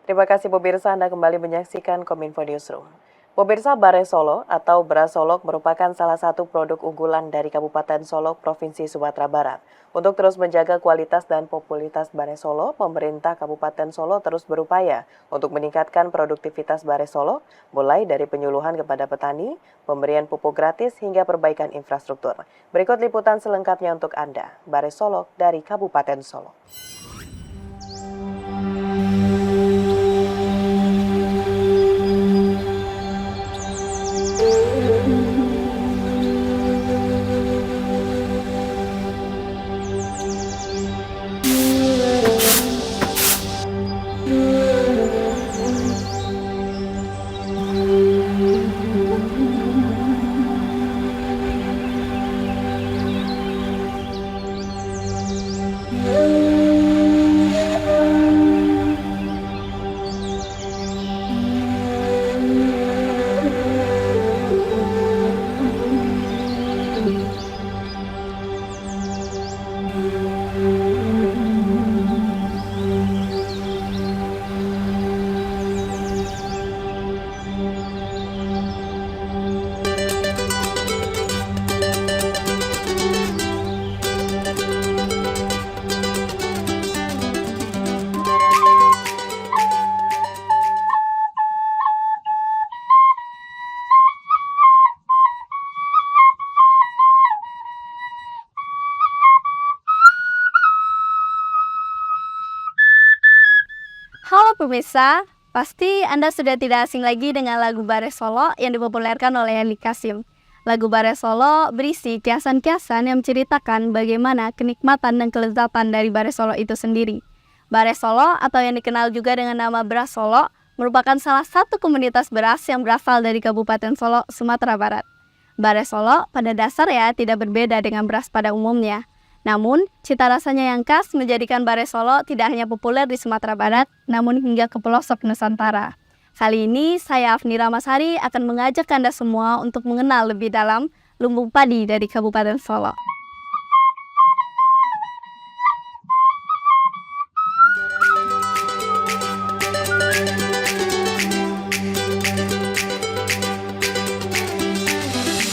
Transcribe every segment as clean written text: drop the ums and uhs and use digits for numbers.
Terima kasih pemirsa, Anda kembali menyaksikan Kominfo Newsroom. Pemirsa, Bare Solok atau beras Solok merupakan salah satu produk unggulan dari Kabupaten Solok, Provinsi Sumatera Barat. Untuk terus menjaga kualitas dan popularitas Bare Solok, pemerintah Kabupaten Solok terus berupaya untuk meningkatkan produktivitas Bare Solok, mulai dari penyuluhan kepada petani, pemberian pupuk gratis, hingga perbaikan infrastruktur. Berikut liputan selengkapnya untuk Anda, Bare Solok dari Kabupaten Solok. Halo pemirsa, pasti Anda sudah tidak asing lagi dengan lagu Bare Solok yang dipopulerkan oleh Ali Kasim. Lagu Bare Solok berisi kiasan-kiasan yang menceritakan bagaimana kenikmatan dan kelezatan dari Bare Solok itu sendiri. Bare Solok atau yang dikenal juga dengan nama beras Solok merupakan salah satu komunitas beras yang berasal dari Kabupaten Solok, Sumatera Barat. Bare Solok pada dasarnya tidak berbeda dengan beras pada umumnya. Namun, cita rasanya yang khas menjadikan Bare Solok tidak hanya populer di Sumatera Barat, namun hingga ke pelosok Nusantara. Kali ini, saya Afni Ramasari akan mengajak Anda semua untuk mengenal lebih dalam lumbung padi dari Kabupaten Solok.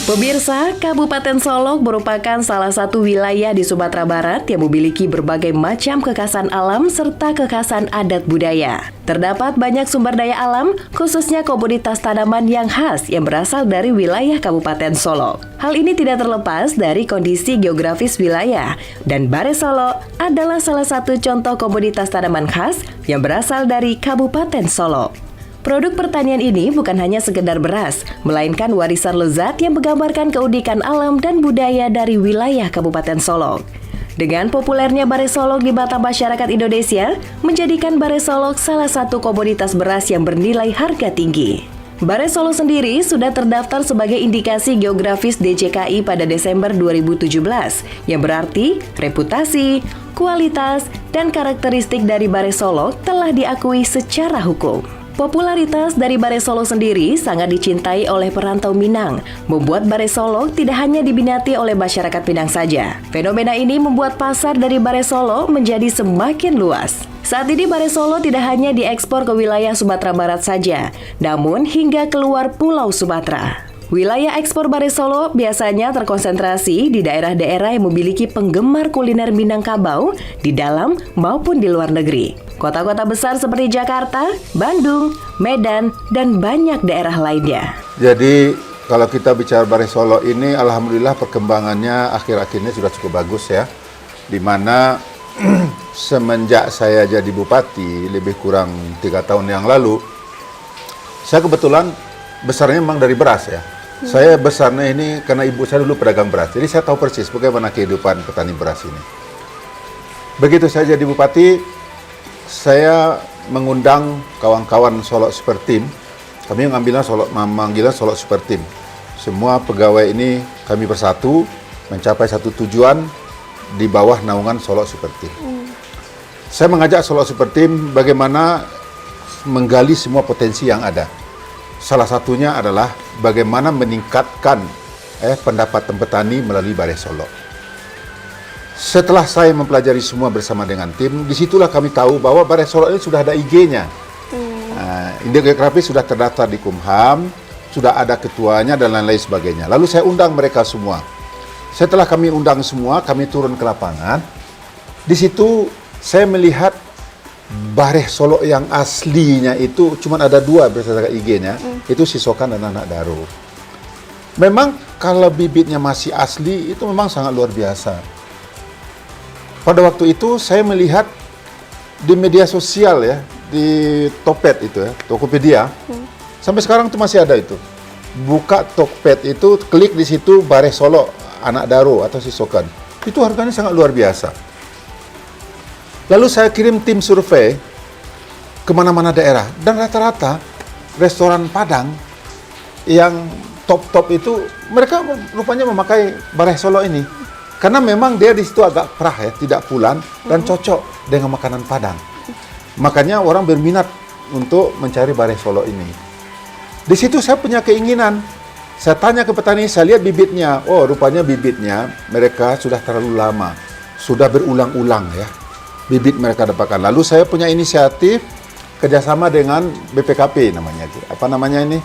Pemirsa, Kabupaten Solok merupakan salah satu wilayah di Sumatera Barat yang memiliki berbagai macam kekhasan alam serta kekhasan adat budaya. Terdapat banyak sumber daya alam, khususnya komoditas tanaman yang khas yang berasal dari wilayah Kabupaten Solok. Hal ini tidak terlepas dari kondisi geografis wilayah, dan Bare Solok adalah salah satu contoh komoditas tanaman khas yang berasal dari Kabupaten Solok. Produk pertanian ini bukan hanya sekedar beras, melainkan warisan lezat yang menggambarkan keunikan alam dan budaya dari wilayah Kabupaten Solok. Dengan populernya Bare Solok di mata masyarakat Indonesia, menjadikan Bare Solok salah satu komoditas beras yang bernilai harga tinggi. Bare Solok sendiri sudah terdaftar sebagai indikasi geografis DJKI pada Desember 2017, yang berarti reputasi, kualitas, dan karakteristik dari Bare Solok telah diakui secara hukum. Popularitas dari Bare Solok sendiri sangat dicintai oleh perantau Minang, membuat Bare Solok tidak hanya diminati oleh masyarakat Minang saja. Fenomena ini membuat pasar dari Bare Solok menjadi semakin luas. Saat ini Bare Solok tidak hanya diekspor ke wilayah Sumatera Barat saja, namun hingga keluar Pulau Sumatera. Wilayah ekspor Bare Solok biasanya terkonsentrasi di daerah-daerah yang memiliki penggemar kuliner Minangkabau di dalam maupun di luar negeri. Kota-kota besar seperti Jakarta, Bandung, Medan, dan banyak daerah lainnya. Jadi kalau kita bicara Bare Solok ini, alhamdulillah perkembangannya akhir-akhir ini sudah cukup bagus ya. Dimana semenjak saya jadi bupati, lebih kurang 3 tahun yang lalu, saya kebetulan besarnya memang dari beras ya. Saya besarnya ini karena ibu saya dulu pedagang beras, jadi saya tahu persis bagaimana kehidupan petani beras ini. Begitu saya jadi bupati, saya mengundang kawan-kawan Solok Super Team. Kami manggilnya Solok Super Team. Semua pegawai ini kami bersatu mencapai satu tujuan di bawah naungan Solok Super Team. Saya mengajak Solok Super Team bagaimana menggali semua potensi yang ada. Salah satunya adalah bagaimana meningkatkan pendapatan petani melalui Bare Solok. Setelah saya mempelajari semua bersama dengan tim, disitulah kami tahu bahwa Bare Solok ini sudah ada IG-nya. Induk geografi sudah terdaftar di Kumham, sudah ada ketuanya dan lain-lain sebagainya. Lalu saya undang mereka semua. Setelah kami undang semua, kami turun ke lapangan. Di situ saya melihat Bareh Solo yang aslinya itu cuma ada 2 berdasarkan IG-nya, itu Sisokan dan Anak Daro. Memang kalau bibitnya masih asli itu memang sangat luar biasa. Pada waktu itu saya melihat di media sosial ya, di Tokped itu ya, Tokopedia, sampai sekarang itu masih ada itu. Buka Tokped itu, klik di situ Bareh Solo, Anak Daro atau Sisokan. Itu harganya sangat luar biasa. Lalu saya kirim tim survei ke mana-mana daerah. Dan rata-rata restoran Padang yang top-top itu, mereka rupanya memakai Bareh Solo ini. Karena memang dia di situ agak perah ya, tidak pulan, dan cocok dengan makanan Padang. Makanya orang berminat untuk mencari Bareh Solo ini. Di situ saya punya keinginan. Saya tanya ke petani, saya lihat bibitnya. Oh, rupanya bibitnya mereka sudah terlalu lama. Sudah berulang-ulang ya. Bibit mereka dapatkan. Lalu saya punya inisiatif kerjasama dengan BPKP namanya. Apa namanya ini?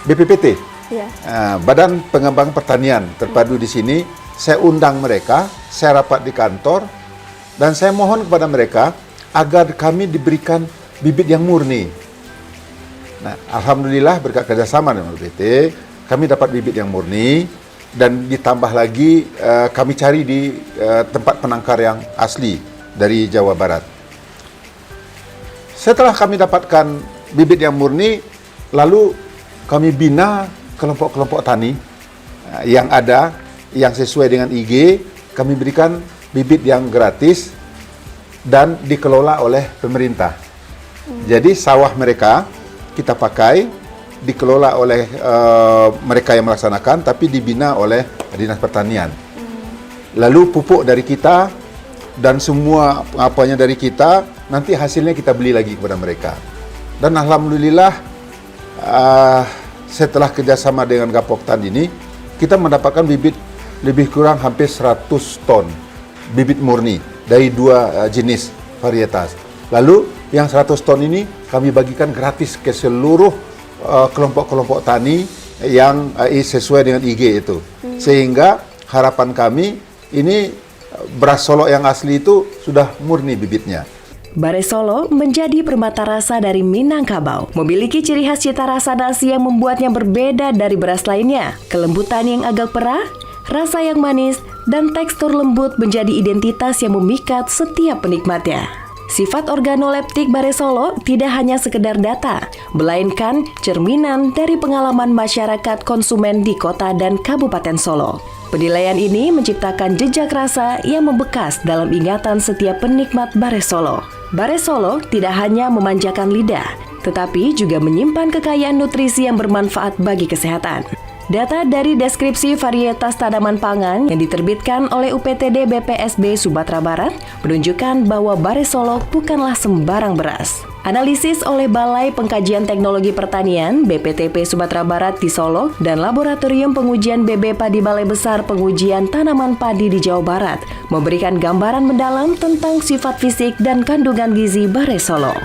BPPT. Ya. Badan Pengembang Pertanian terpadu di sini. Saya undang mereka, saya rapat di kantor, dan saya mohon kepada mereka agar kami diberikan bibit yang murni. Nah, alhamdulillah berkat kerjasama dengan BPPT, kami dapat bibit yang murni, dan ditambah lagi kami cari di tempat penangkar yang asli dari Jawa Barat. Setelah kami dapatkan bibit yang murni, lalu kami bina kelompok-kelompok tani yang ada, yang sesuai dengan IG, kami berikan bibit yang gratis dan dikelola oleh pemerintah. Jadi sawah mereka kita pakai, dikelola oleh mereka yang melaksanakan, tapi dibina oleh Dinas Pertanian. Lalu pupuk dari kita, dan semua apanya dari kita, nanti hasilnya kita beli lagi kepada mereka. Dan alhamdulillah setelah kerjasama dengan Gapoktan ini, kita mendapatkan bibit lebih kurang hampir 100 ton bibit murni dari 2 jenis varietas. Lalu yang 100 ton ini kami bagikan gratis ke seluruh kelompok-kelompok tani yang sesuai dengan IG itu. Sehingga harapan kami ini beras Solo yang asli itu sudah murni bibitnya. Bareh Solo menjadi permata rasa dari Minangkabau. Memiliki ciri khas cita rasa nasi yang membuatnya berbeda dari beras lainnya. Kelembutan yang agak perah, rasa yang manis, dan tekstur lembut menjadi identitas yang memikat setiap penikmatnya. Sifat organoleptik Bareh Solo tidak hanya sekedar data, melainkan cerminan dari pengalaman masyarakat konsumen di kota dan Kabupaten Solo. Penilaian ini menciptakan jejak rasa yang membekas dalam ingatan setiap penikmat Bareh Solo. Bareh Solo tidak hanya memanjakan lidah, tetapi juga menyimpan kekayaan nutrisi yang bermanfaat bagi kesehatan. Data dari deskripsi varietas tanaman pangan yang diterbitkan oleh UPTD BPSB Sumatera Barat menunjukkan bahwa Bareh Solo bukanlah sembarang beras. Analisis oleh Balai Pengkajian Teknologi Pertanian BPTP Sumatera Barat di Solo dan Laboratorium Pengujian BB Padi Balai Besar Pengujian Tanaman Padi di Jawa Barat memberikan gambaran mendalam tentang sifat fisik dan kandungan gizi Bareh Solo.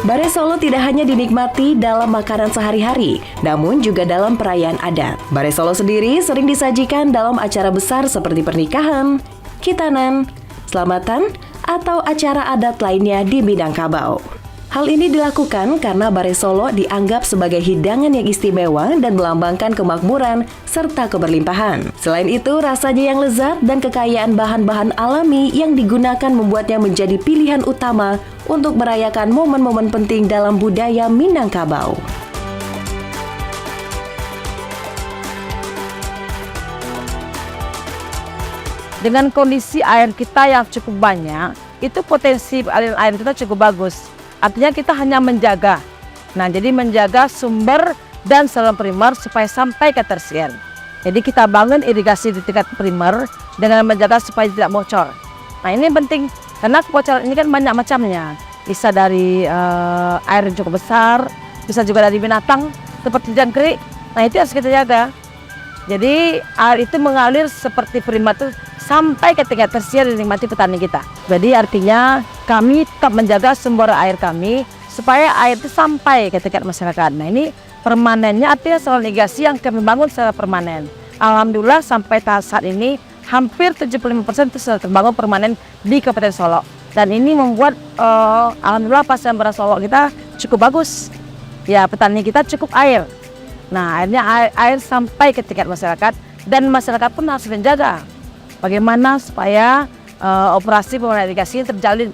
Bareh Solo tidak hanya dinikmati dalam makanan sehari-hari, namun juga dalam perayaan adat. Bareh Solo sendiri sering disajikan dalam acara besar seperti pernikahan, khitanan, selamatan, atau acara adat lainnya di Minangkabau. Hal ini dilakukan karena Bareh Solo dianggap sebagai hidangan yang istimewa dan melambangkan kemakmuran serta keberlimpahan. Selain itu, rasanya yang lezat dan kekayaan bahan-bahan alami yang digunakan membuatnya menjadi pilihan utama untuk merayakan momen-momen penting dalam budaya Minangkabau. Dengan kondisi air kita yang cukup banyak, itu potensi aliran air kita cukup bagus. Artinya kita hanya menjaga. Nah, jadi menjaga sumber dan saluran primer supaya sampai ke tersier. Jadi kita bangun irigasi di tingkat primer dengan menjaga supaya tidak bocor. Nah, ini penting karena kebocoran ini kan banyak macamnya. Bisa dari air yang cukup besar, bisa juga dari binatang seperti jangkrik. Nah, itu harus kita jaga. Jadi air itu mengalir seperti prima itu sampai ke tingkat tersier dinikmati petani kita. Jadi artinya kami tetap menjaga sumber air kami supaya air itu sampai ke tingkat masyarakat. Nah ini permanennya artinya saluran irigasi yang kami bangun secara permanen. Alhamdulillah sampai saat ini hampir 75% itu sudah terbangun permanen di Kabupaten Solok. Dan ini membuat alhamdulillah pasien beras Solok kita cukup bagus. Ya petani kita cukup air. Nah akhirnya air sampai ke tingkat masyarakat dan masyarakat pun harus menjaga bagaimana supaya operasi pembangunan irigasi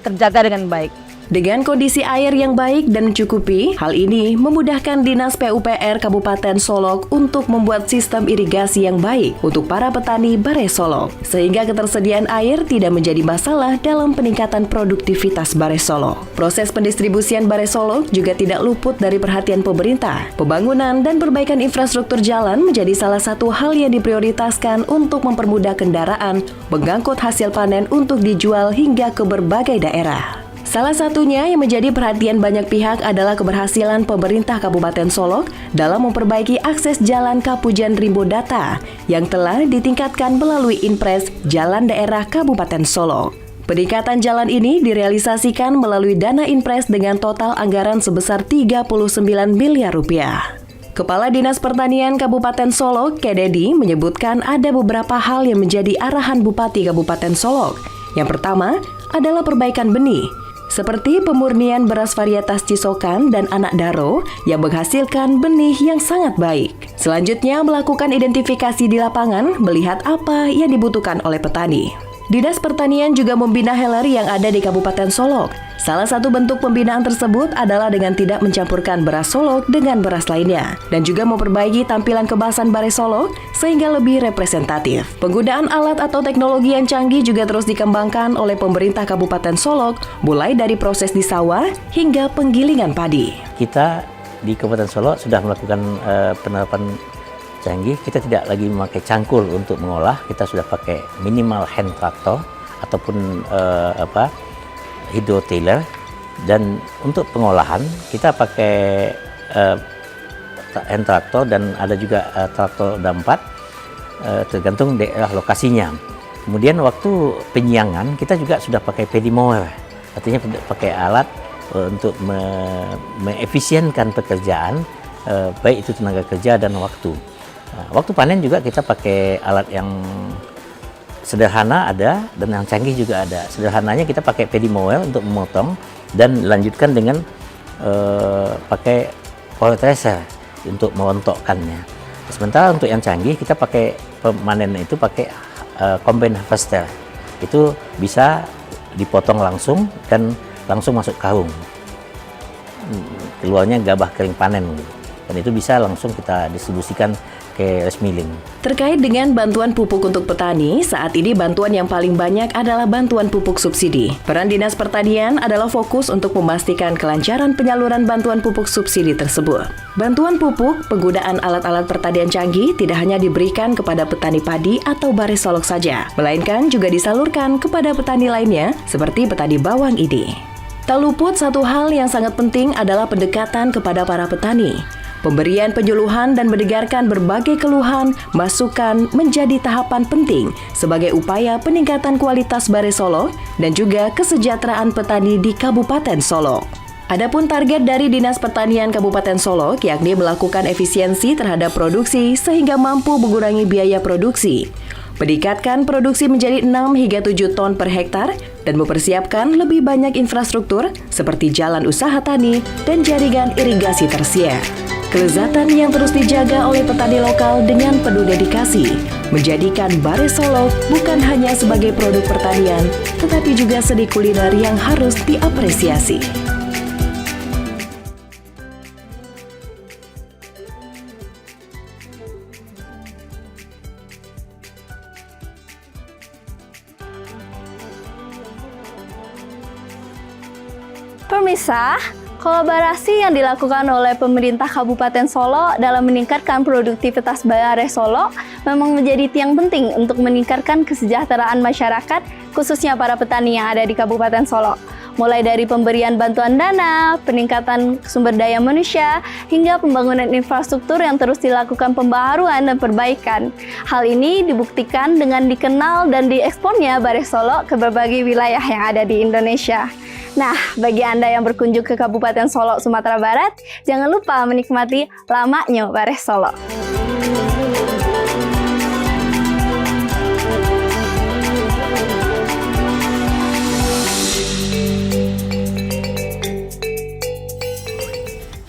terjaga dengan baik. Dengan kondisi air yang baik dan mencukupi, hal ini memudahkan Dinas PUPR Kabupaten Solok untuk membuat sistem irigasi yang baik untuk para petani Bare Solok, sehingga ketersediaan air tidak menjadi masalah dalam peningkatan produktivitas Bare Solok. Proses pendistribusian Bare Solok juga tidak luput dari perhatian pemerintah. Pembangunan dan perbaikan infrastruktur jalan menjadi salah satu hal yang diprioritaskan untuk mempermudah kendaraan mengangkut hasil panen untuk dijual hingga ke berbagai daerah. Salah satunya yang menjadi perhatian banyak pihak adalah keberhasilan pemerintah Kabupaten Solok dalam memperbaiki akses jalan Kapujan Rimbo Data yang telah ditingkatkan melalui Inpres Jalan Daerah Kabupaten Solok. Peningkatan jalan ini direalisasikan melalui dana Inpres dengan total anggaran sebesar 39 miliar rupiah. Kepala Dinas Pertanian Kabupaten Solok, Kededi, menyebutkan ada beberapa hal yang menjadi arahan Bupati Kabupaten Solok. Yang pertama adalah perbaikan benih, seperti pemurnian beras varietas Cisokan dan Anak Daro yang menghasilkan benih yang sangat baik. Selanjutnya melakukan identifikasi di lapangan, melihat apa yang dibutuhkan oleh petani. Dinas Pertanian juga membina heller yang ada di Kabupaten Solok. Salah satu bentuk pembinaan tersebut adalah dengan tidak mencampurkan beras Solok dengan beras lainnya, dan juga memperbaiki tampilan kemasan Bare Solok sehingga lebih representatif. Penggunaan alat atau teknologi yang canggih juga terus dikembangkan oleh pemerintah Kabupaten Solok, mulai dari proses di sawah hingga penggilingan padi. Kita di Kabupaten Solok sudah melakukan penerapan canggih. Kita tidak lagi memakai cangkul untuk mengolah, kita sudah pakai minimal hand tractor ataupun hydrotiller, dan untuk pengolahan kita pakai hand tractor dan ada juga traktor dampat, tergantung daerah lokasinya. Kemudian waktu penyiangan kita juga sudah pakai paddy mower, artinya pakai alat untuk mengefisienkan pekerjaan, baik itu tenaga kerja dan waktu. Waktu panen juga kita pakai alat yang sederhana ada dan yang canggih juga ada. Sederhananya kita pakai paddy mower untuk memotong dan lanjutkan dengan pakai power thresher untuk merontokkannya. Sementara untuk yang canggih kita pakai pemanen itu pakai combine harvester. Itu bisa dipotong langsung dan langsung masuk karung. Keluarnya gabah kering panen. Dan itu bisa langsung kita distribusikan ke rice milling. Terkait dengan bantuan pupuk untuk petani, saat ini bantuan yang paling banyak adalah bantuan pupuk subsidi. Peran Dinas Pertanian adalah fokus untuk memastikan kelancaran penyaluran bantuan pupuk subsidi tersebut. Bantuan pupuk, penggunaan alat-alat pertanian canggih tidak hanya diberikan kepada petani padi atau Bare Solok saja, melainkan juga disalurkan kepada petani lainnya seperti petani bawang ini. Tak luput satu hal yang sangat penting adalah pendekatan kepada para petani. Pemberian penyuluhan dan mendengarkan berbagai keluhan, masukan menjadi tahapan penting sebagai upaya peningkatan kualitas Bare Solok dan juga kesejahteraan petani di Kabupaten Solok. Adapun target dari Dinas Pertanian Kabupaten Solok yakni melakukan efisiensi terhadap produksi sehingga mampu mengurangi biaya produksi, meningkatkan produksi menjadi 6 hingga 7 ton per hektar, dan mempersiapkan lebih banyak infrastruktur seperti jalan usaha tani dan jaringan irigasi tersier. Kelezatan yang terus dijaga oleh petani lokal dengan penuh dedikasi menjadikan Bare Solok bukan hanya sebagai produk pertanian, tetapi juga seni kuliner yang harus diapresiasi. Pemirsa, kolaborasi yang dilakukan oleh pemerintah Kabupaten Solok dalam meningkatkan produktivitas Bare Solok memang menjadi tiang penting untuk meningkatkan kesejahteraan masyarakat, khususnya para petani yang ada di Kabupaten Solok. mulai dari pemberian bantuan dana, peningkatan sumber daya manusia, hingga pembangunan infrastruktur yang terus dilakukan pembaharuan dan perbaikan. Hal ini dibuktikan dengan dikenal dan dieksponnya Bares Solo ke berbagai wilayah yang ada di Indonesia. Nah, bagi Anda yang berkunjung ke Kabupaten Solo, Sumatera Barat, jangan lupa menikmati lamanya Bares Solo.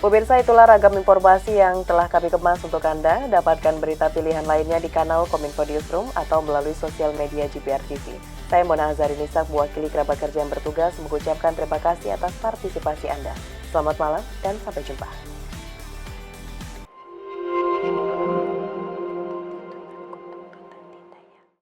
Pemirsa, itulah ragam informasi yang telah kami kemas untuk Anda. Dapatkan berita pilihan lainnya di kanal Kominfo Newsroom atau melalui sosial media GPR TV. Saya Mona Azarinisa, mewakili kerabat kerja yang bertugas, mengucapkan terima kasih atas partisipasi Anda. Selamat malam dan sampai jumpa.